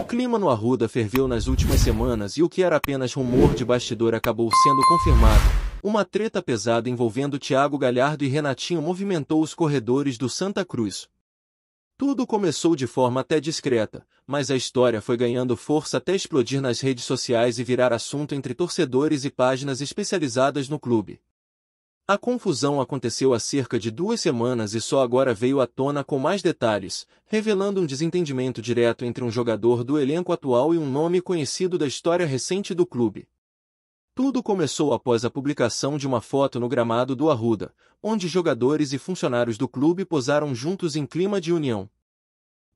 clima no Arruda ferveu nas últimas semanas e o que era apenas rumor de bastidor acabou sendo confirmado. Uma treta pesada envolvendo Thiago Galhardo e Renatinho movimentou os corredores do Santa Cruz. Tudo começou de forma até discreta, mas a história foi ganhando força até explodir nas redes sociais e virar assunto entre torcedores e páginas especializadas no clube. A confusão aconteceu há cerca de 2 semanas e só agora veio à tona com mais detalhes, revelando um desentendimento direto entre um jogador do elenco atual e um nome conhecido da história recente do clube. Tudo começou após a publicação de uma foto no gramado do Arruda, onde jogadores e funcionários do clube posaram juntos em clima de união.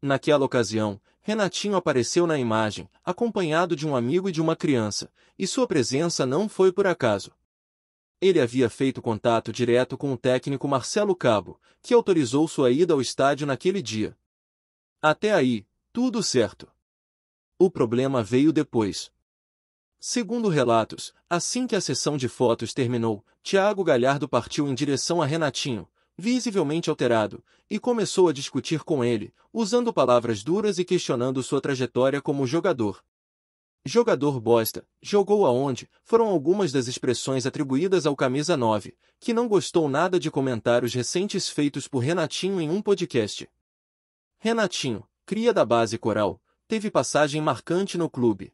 Naquela ocasião, Renatinho apareceu na imagem, acompanhado de um amigo e de uma criança, e sua presença não foi por acaso. Ele havia feito contato direto com o técnico Marcelo Cabo, que autorizou sua ida ao estádio naquele dia. Até aí, tudo certo. O problema veio depois. Segundo relatos, assim que a sessão de fotos terminou, Thiago Galhardo partiu em direção a Renatinho, visivelmente alterado, e começou a discutir com ele, usando palavras duras e questionando sua trajetória como jogador. Jogador bosta, jogou aonde, foram algumas das expressões atribuídas ao camisa 9, que não gostou nada de comentários recentes feitos por Renatinho em um podcast. Renatinho, cria da base coral, teve passagem marcante no clube.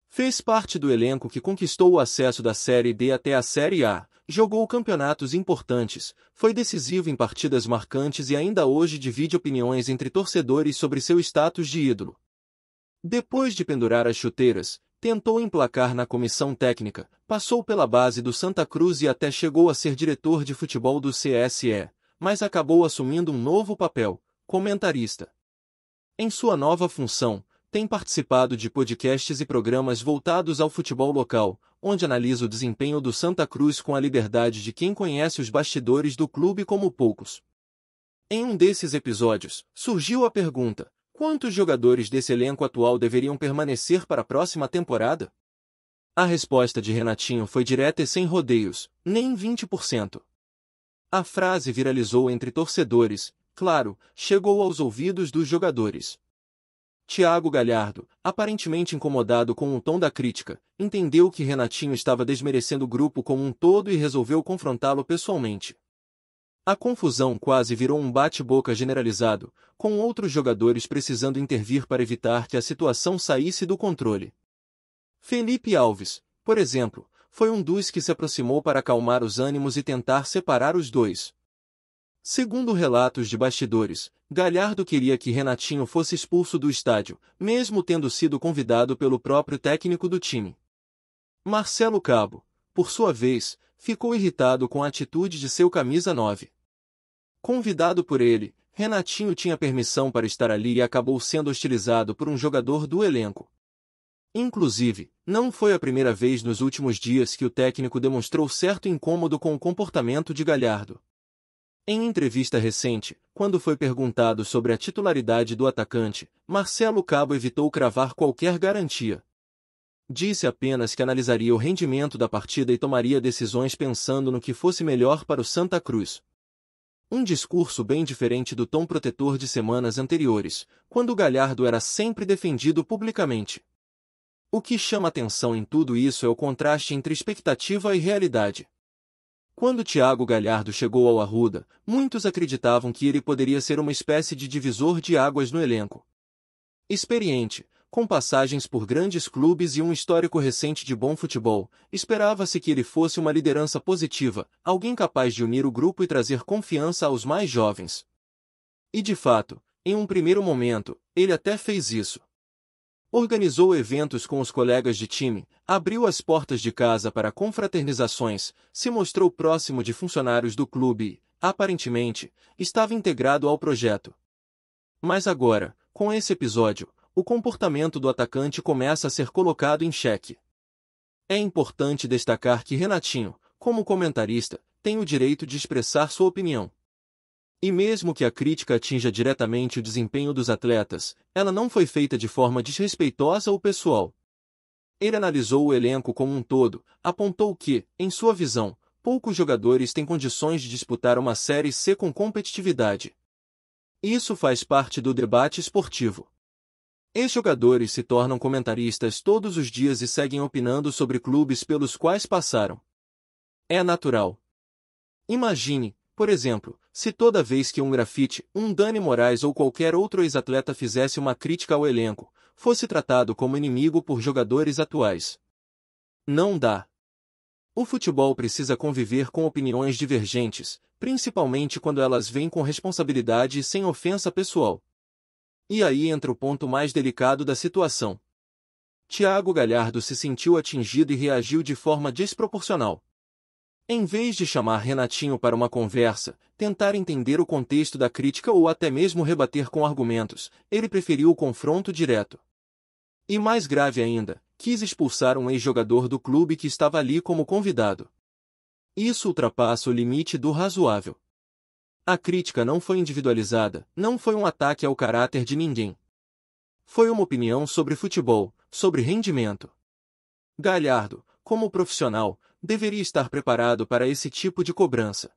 Fez parte do elenco que conquistou o acesso da Série D até a Série A, jogou campeonatos importantes, foi decisivo em partidas marcantes e ainda hoje divide opiniões entre torcedores sobre seu status de ídolo. Depois de pendurar as chuteiras, tentou emplacar na comissão técnica, passou pela base do Santa Cruz e até chegou a ser diretor de futebol do CSE, mas acabou assumindo um novo papel, comentarista. Em sua nova função, tem participado de podcasts e programas voltados ao futebol local, onde analisa o desempenho do Santa Cruz com a liberdade de quem conhece os bastidores do clube como poucos. Em um desses episódios, surgiu a pergunta: quantos jogadores desse elenco atual deveriam permanecer para a próxima temporada? A resposta de Renatinho foi direta e sem rodeios: nem 20%. A frase viralizou entre torcedores, claro, chegou aos ouvidos dos jogadores. Thiago Galhardo, aparentemente incomodado com o tom da crítica, entendeu que Renatinho estava desmerecendo o grupo como um todo e resolveu confrontá-lo pessoalmente. A confusão quase virou um bate-boca generalizado, com outros jogadores precisando intervir para evitar que a situação saísse do controle. Felipe Alves, por exemplo, foi um dos que se aproximou para acalmar os ânimos e tentar separar os dois. Segundo relatos de bastidores, Galhardo queria que Renatinho fosse expulso do estádio, mesmo tendo sido convidado pelo próprio técnico do time. Marcelo Cabo, por sua vez, ficou irritado com a atitude de seu camisa 9. Convidado por ele, Renatinho tinha permissão para estar ali e acabou sendo hostilizado por um jogador do elenco. Inclusive, não foi a primeira vez nos últimos dias que o técnico demonstrou certo incômodo com o comportamento de Galhardo. Em entrevista recente, quando foi perguntado sobre a titularidade do atacante, Marcelo Cabo evitou cravar qualquer garantia. Disse apenas que analisaria o rendimento da partida e tomaria decisões pensando no que fosse melhor para o Santa Cruz. Um discurso bem diferente do tom protetor de semanas anteriores, quando Galhardo era sempre defendido publicamente. O que chama atenção em tudo isso é o contraste entre expectativa e realidade. Quando Thiago Galhardo chegou ao Arruda, muitos acreditavam que ele poderia ser uma espécie de divisor de águas no elenco. Experiente, com passagens por grandes clubes e um histórico recente de bom futebol, esperava-se que ele fosse uma liderança positiva, alguém capaz de unir o grupo e trazer confiança aos mais jovens. E de fato, em um primeiro momento, ele até fez isso. Organizou eventos com os colegas de time, abriu as portas de casa para confraternizações, se mostrou próximo de funcionários do clube e, aparentemente, estava integrado ao projeto. Mas agora, com esse episódio, o comportamento do atacante começa a ser colocado em xeque. É importante destacar que Renatinho, como comentarista, tem o direito de expressar sua opinião. E mesmo que a crítica atinja diretamente o desempenho dos atletas, ela não foi feita de forma desrespeitosa ou pessoal. Ele analisou o elenco como um todo, apontou que, em sua visão, poucos jogadores têm condições de disputar uma Série C com competitividade. Isso faz parte do debate esportivo. Ex-jogadores se tornam comentaristas todos os dias e seguem opinando sobre clubes pelos quais passaram. É natural. Imagine, por exemplo, se toda vez que um grafite, um Dani Moraes ou qualquer outro ex-atleta fizesse uma crítica ao elenco, fosse tratado como inimigo por jogadores atuais. Não dá. O futebol precisa conviver com opiniões divergentes, principalmente quando elas vêm com responsabilidade e sem ofensa pessoal. E aí entra o ponto mais delicado da situação. Thiago Galhardo se sentiu atingido e reagiu de forma desproporcional. Em vez de chamar Renatinho para uma conversa, tentar entender o contexto da crítica ou até mesmo rebater com argumentos, ele preferiu o confronto direto. E mais grave ainda, quis expulsar um ex-jogador do clube que estava ali como convidado. Isso ultrapassa o limite do razoável. A crítica não foi individualizada, não foi um ataque ao caráter de ninguém. Foi uma opinião sobre futebol, sobre rendimento. Galhardo, como profissional, deveria estar preparado para esse tipo de cobrança.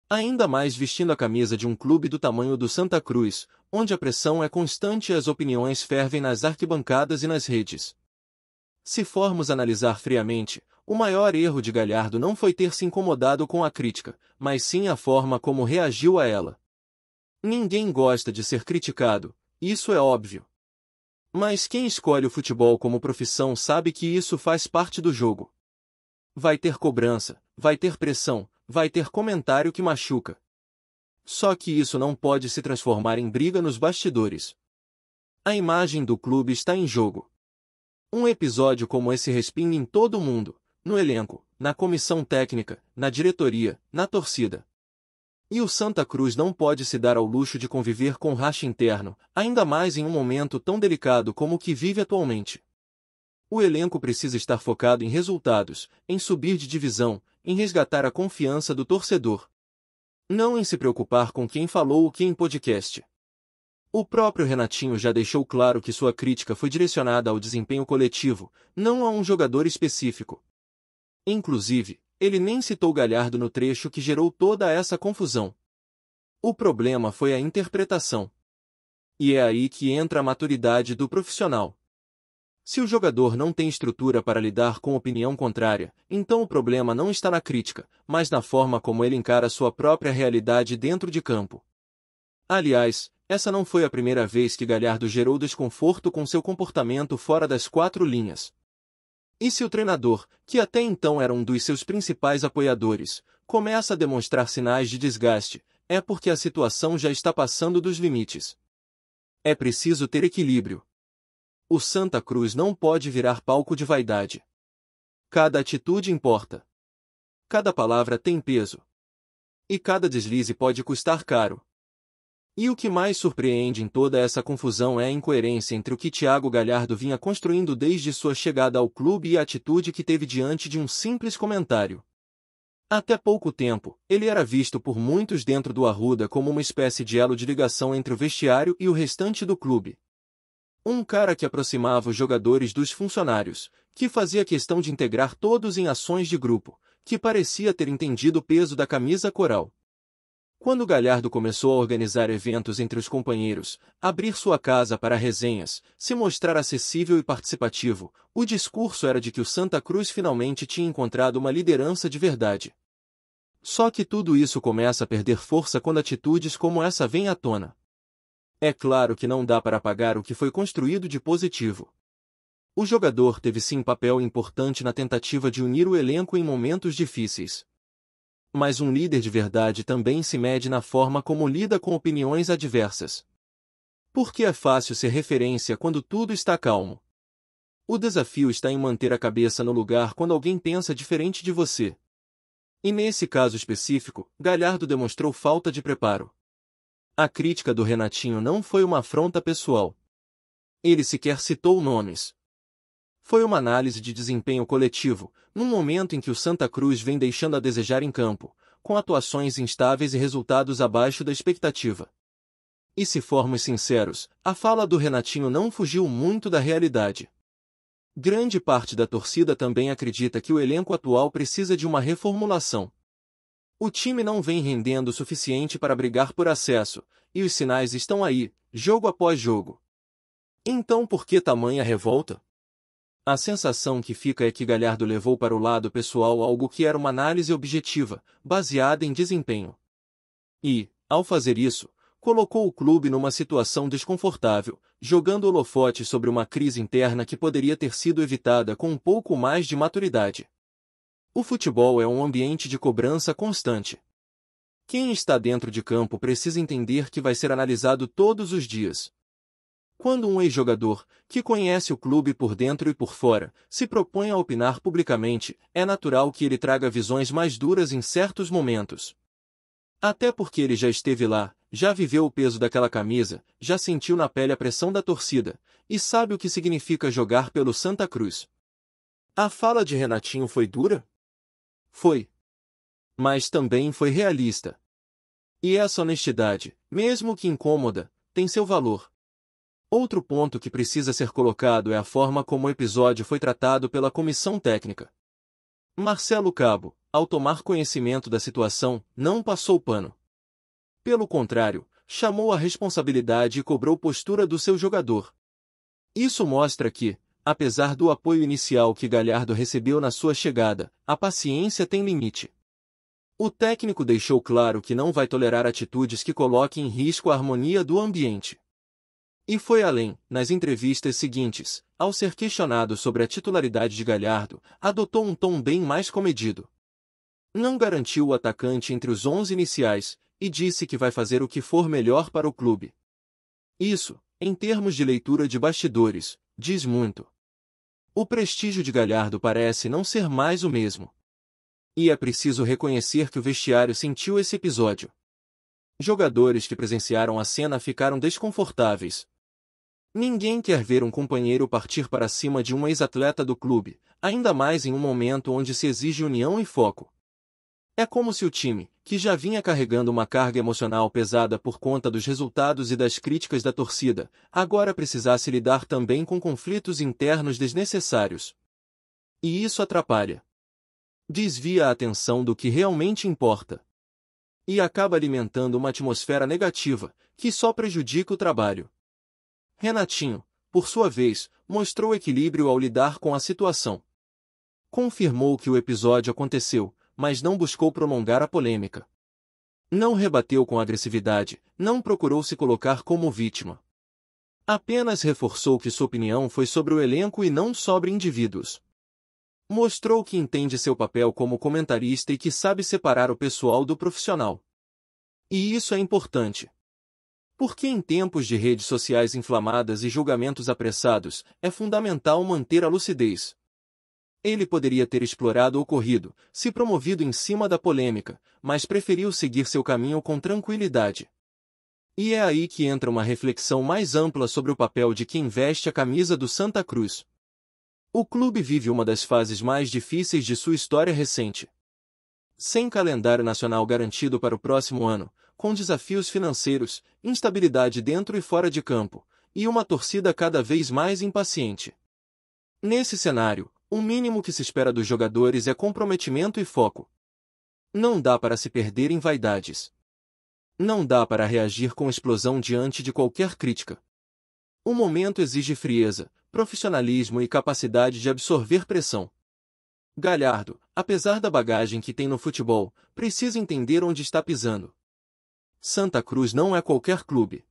Ainda mais vestindo a camisa de um clube do tamanho do Santa Cruz, onde a pressão é constante e as opiniões fervem nas arquibancadas e nas redes. Se formos analisar friamente, o maior erro de Galhardo não foi ter se incomodado com a crítica, mas sim a forma como reagiu a ela. Ninguém gosta de ser criticado, isso é óbvio. Mas quem escolhe o futebol como profissão sabe que isso faz parte do jogo. Vai ter cobrança, vai ter pressão, vai ter comentário que machuca. Só que isso não pode se transformar em briga nos bastidores. A imagem do clube está em jogo. Um episódio como esse respinga em todo mundo, no elenco, na comissão técnica, na diretoria, na torcida. E o Santa Cruz não pode se dar ao luxo de conviver com racha interno, ainda mais em um momento tão delicado como o que vive atualmente. O elenco precisa estar focado em resultados, em subir de divisão, em resgatar a confiança do torcedor. Não em se preocupar com quem falou o que em podcast. O próprio Renatinho já deixou claro que sua crítica foi direcionada ao desempenho coletivo, não a um jogador específico. Inclusive, ele nem citou Galhardo no trecho que gerou toda essa confusão. O problema foi a interpretação. E é aí que entra a maturidade do profissional. Se o jogador não tem estrutura para lidar com opinião contrária, então o problema não está na crítica, mas na forma como ele encara sua própria realidade dentro de campo. Aliás, essa não foi a primeira vez que Galhardo gerou desconforto com seu comportamento fora das quatro linhas. E se o treinador, que até então era um dos seus principais apoiadores, começa a demonstrar sinais de desgaste, é porque a situação já está passando dos limites. É preciso ter equilíbrio. O Santa Cruz não pode virar palco de vaidade. Cada atitude importa. Cada palavra tem peso. E cada deslize pode custar caro. E o que mais surpreende em toda essa confusão é a incoerência entre o que Thiago Galhardo vinha construindo desde sua chegada ao clube e a atitude que teve diante de um simples comentário. Até pouco tempo, ele era visto por muitos dentro do Arruda como uma espécie de elo de ligação entre o vestiário e o restante do clube. Um cara que aproximava os jogadores dos funcionários, que fazia questão de integrar todos em ações de grupo, que parecia ter entendido o peso da camisa coral. Quando Galhardo começou a organizar eventos entre os companheiros, abrir sua casa para resenhas, se mostrar acessível e participativo, o discurso era de que o Santa Cruz finalmente tinha encontrado uma liderança de verdade. Só que tudo isso começa a perder força quando atitudes como essa vêm à tona. É claro que não dá para apagar o que foi construído de positivo. O jogador teve sim papel importante na tentativa de unir o elenco em momentos difíceis. Mas um líder de verdade também se mede na forma como lida com opiniões adversas. Porque é fácil ser referência quando tudo está calmo. O desafio está em manter a cabeça no lugar quando alguém pensa diferente de você. E nesse caso específico, Galhardo demonstrou falta de preparo. A crítica do Renatinho não foi uma afronta pessoal. Ele sequer citou nomes. Foi uma análise de desempenho coletivo, num momento em que o Santa Cruz vem deixando a desejar em campo, com atuações instáveis e resultados abaixo da expectativa. E se formos sinceros, a fala do Renatinho não fugiu muito da realidade. Grande parte da torcida também acredita que o elenco atual precisa de uma reformulação. O time não vem rendendo o suficiente para brigar por acesso, e os sinais estão aí, jogo após jogo. Então por que tamanha revolta? A sensação que fica é que Galhardo levou para o lado pessoal algo que era uma análise objetiva, baseada em desempenho. E, ao fazer isso, colocou o clube numa situação desconfortável, jogando holofote sobre uma crise interna que poderia ter sido evitada com um pouco mais de maturidade. O futebol é um ambiente de cobrança constante. Quem está dentro de campo precisa entender que vai ser analisado todos os dias. Quando um ex-jogador, que conhece o clube por dentro e por fora, se propõe a opinar publicamente, é natural que ele traga visões mais duras em certos momentos. Até porque ele já esteve lá, já viveu o peso daquela camisa, já sentiu na pele a pressão da torcida, e sabe o que significa jogar pelo Santa Cruz. A fala de Renatinho foi dura? Foi. Mas também foi realista. E essa honestidade, mesmo que incômoda, tem seu valor. Outro ponto que precisa ser colocado é a forma como o episódio foi tratado pela comissão técnica. Marcelo Cabo, ao tomar conhecimento da situação, não passou pano. Pelo contrário, chamou a responsabilidade e cobrou postura do seu jogador. Isso mostra que, apesar do apoio inicial que Galhardo recebeu na sua chegada, a paciência tem limite. O técnico deixou claro que não vai tolerar atitudes que coloquem em risco a harmonia do ambiente. E foi além, nas entrevistas seguintes, ao ser questionado sobre a titularidade de Galhardo, adotou um tom bem mais comedido. Não garantiu o atacante entre os 11 iniciais, e disse que vai fazer o que for melhor para o clube. Isso, em termos de leitura de bastidores, diz muito. O prestígio de Galhardo parece não ser mais o mesmo. E é preciso reconhecer que o vestiário sentiu esse episódio. Jogadores que presenciaram a cena ficaram desconfortáveis. Ninguém quer ver um companheiro partir para cima de um ex-atleta do clube, ainda mais em um momento onde se exige união e foco. É como se o time, que já vinha carregando uma carga emocional pesada por conta dos resultados e das críticas da torcida, agora precisasse lidar também com conflitos internos desnecessários. E isso atrapalha. Desvia a atenção do que realmente importa. E acaba alimentando uma atmosfera negativa, que só prejudica o trabalho. Renatinho, por sua vez, mostrou equilíbrio ao lidar com a situação. Confirmou que o episódio aconteceu, mas não buscou prolongar a polêmica. Não rebateu com agressividade, não procurou se colocar como vítima. Apenas reforçou que sua opinião foi sobre o elenco e não sobre indivíduos. Mostrou que entende seu papel como comentarista e que sabe separar o pessoal do profissional. E isso é importante. Porque em tempos de redes sociais inflamadas e julgamentos apressados, é fundamental manter a lucidez. Ele poderia ter explorado o ocorrido, se promovido em cima da polêmica, mas preferiu seguir seu caminho com tranquilidade. E é aí que entra uma reflexão mais ampla sobre o papel de quem veste a camisa do Santa Cruz. O clube vive uma das fases mais difíceis de sua história recente. Sem calendário nacional garantido para o próximo ano, com desafios financeiros, instabilidade dentro e fora de campo, e uma torcida cada vez mais impaciente. Nesse cenário, o mínimo que se espera dos jogadores é comprometimento e foco. Não dá para se perder em vaidades. Não dá para reagir com explosão diante de qualquer crítica. O momento exige frieza, profissionalismo e capacidade de absorver pressão. Galhardo, apesar da bagagem que tem no futebol, precisa entender onde está pisando. Santa Cruz não é qualquer clube.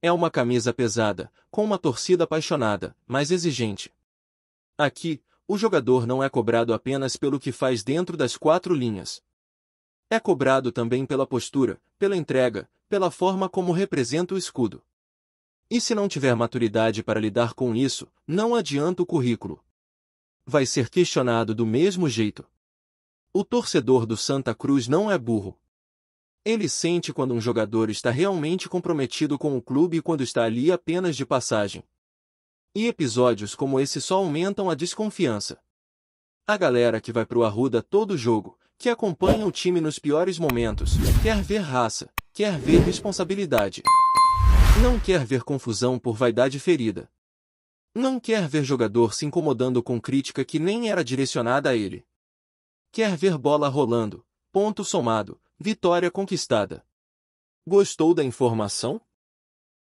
É uma camisa pesada, com uma torcida apaixonada, mas exigente. Aqui, o jogador não é cobrado apenas pelo que faz dentro das quatro linhas. É cobrado também pela postura, pela entrega, pela forma como representa o escudo. E se não tiver maturidade para lidar com isso, não adianta o currículo. Vai ser questionado do mesmo jeito. O torcedor do Santa Cruz não é burro. Ele sente quando um jogador está realmente comprometido com o clube e quando está ali apenas de passagem. E episódios como esse só aumentam a desconfiança. A galera que vai pro Arruda todo jogo, que acompanha o time nos piores momentos, quer ver raça, quer ver responsabilidade. Não quer ver confusão por vaidade ferida. Não quer ver jogador se incomodando com crítica que nem era direcionada a ele. Quer ver bola rolando, ponto somado, vitória conquistada. Gostou da informação?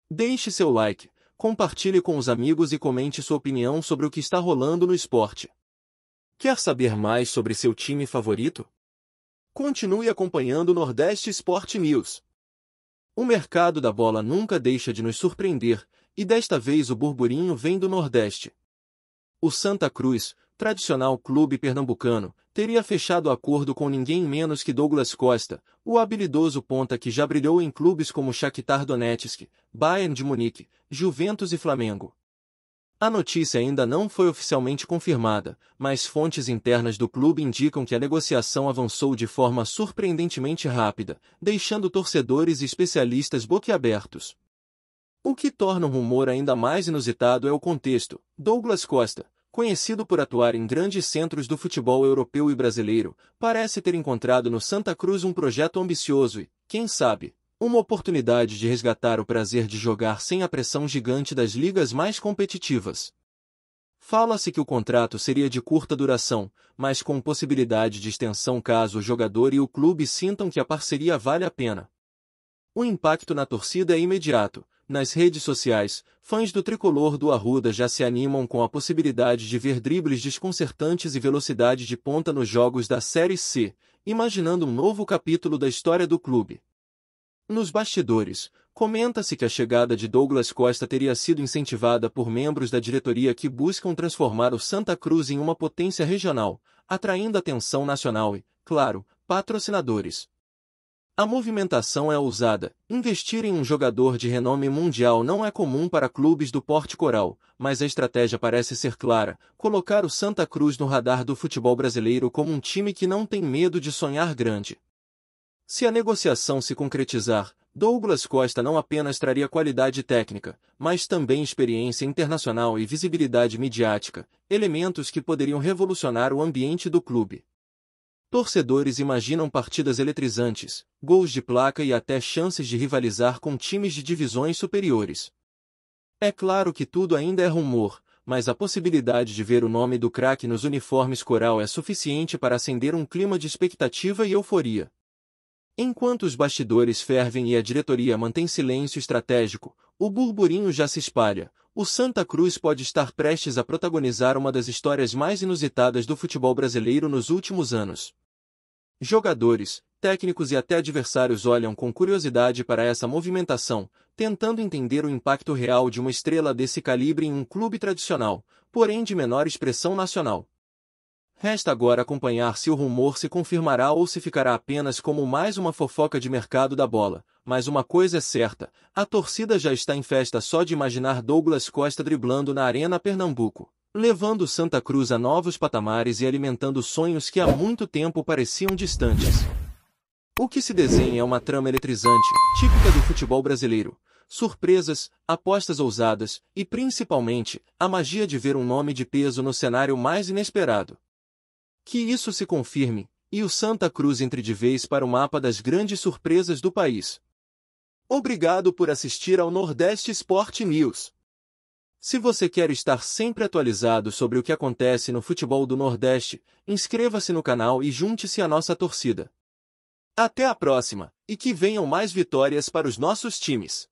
Deixe seu like, compartilhe com os amigos e comente sua opinião sobre o que está rolando no esporte. Quer saber mais sobre seu time favorito? Continue acompanhando o Nordeste Sport News. O mercado da bola nunca deixa de nos surpreender, e desta vez o burburinho vem do Nordeste. O Santa Cruz, tradicional clube pernambucano, teria fechado acordo com ninguém menos que Douglas Costa, o habilidoso ponta que já brilhou em clubes como Shakhtar Donetsk, Bayern de Munique, Juventus e Flamengo. A notícia ainda não foi oficialmente confirmada, mas fontes internas do clube indicam que a negociação avançou de forma surpreendentemente rápida, deixando torcedores e especialistas boquiabertos. O que torna o rumor ainda mais inusitado é o contexto. Douglas Costa, conhecido por atuar em grandes centros do futebol europeu e brasileiro, parece ter encontrado no Santa Cruz um projeto ambicioso e, quem sabe, uma oportunidade de resgatar o prazer de jogar sem a pressão gigante das ligas mais competitivas. Fala-se que o contrato seria de curta duração, mas com possibilidade de extensão caso o jogador e o clube sintam que a parceria vale a pena. O impacto na torcida é imediato. Nas redes sociais, fãs do tricolor do Arruda já se animam com a possibilidade de ver dribles desconcertantes e velocidade de ponta nos jogos da Série C, imaginando um novo capítulo da história do clube. Nos bastidores, comenta-se que a chegada de Douglas Costa teria sido incentivada por membros da diretoria que buscam transformar o Santa Cruz em uma potência regional, atraindo atenção nacional e, claro, patrocinadores. A movimentação é ousada. Investir em um jogador de renome mundial não é comum para clubes do porte coral, mas a estratégia parece ser clara: colocar o Santa Cruz no radar do futebol brasileiro como um time que não tem medo de sonhar grande. Se a negociação se concretizar, Douglas Costa não apenas traria qualidade técnica, mas também experiência internacional e visibilidade midiática, elementos que poderiam revolucionar o ambiente do clube. Torcedores imaginam partidas eletrizantes, gols de placa e até chances de rivalizar com times de divisões superiores. É claro que tudo ainda é rumor, mas a possibilidade de ver o nome do craque nos uniformes coral é suficiente para acender um clima de expectativa e euforia. Enquanto os bastidores fervem e a diretoria mantém silêncio estratégico, o burburinho já se espalha. O Santa Cruz pode estar prestes a protagonizar uma das histórias mais inusitadas do futebol brasileiro nos últimos anos. Jogadores, técnicos e até adversários olham com curiosidade para essa movimentação, tentando entender o impacto real de uma estrela desse calibre em um clube tradicional, porém de menor expressão nacional. Resta agora acompanhar se o rumor se confirmará ou se ficará apenas como mais uma fofoca de mercado da bola, mas uma coisa é certa: a torcida já está em festa só de imaginar Douglas Costa driblando na Arena Pernambuco, levando Santa Cruz a novos patamares e alimentando sonhos que há muito tempo pareciam distantes. O que se desenha é uma trama eletrizante, típica do futebol brasileiro. Surpresas, apostas ousadas e, principalmente, a magia de ver um nome de peso no cenário mais inesperado. Que isso se confirme, e o Santa Cruz entre de vez para o mapa das grandes surpresas do país. Obrigado por assistir ao Nordeste Sport News. Se você quer estar sempre atualizado sobre o que acontece no futebol do Nordeste, inscreva-se no canal e junte-se à nossa torcida. Até a próxima, e que venham mais vitórias para os nossos times.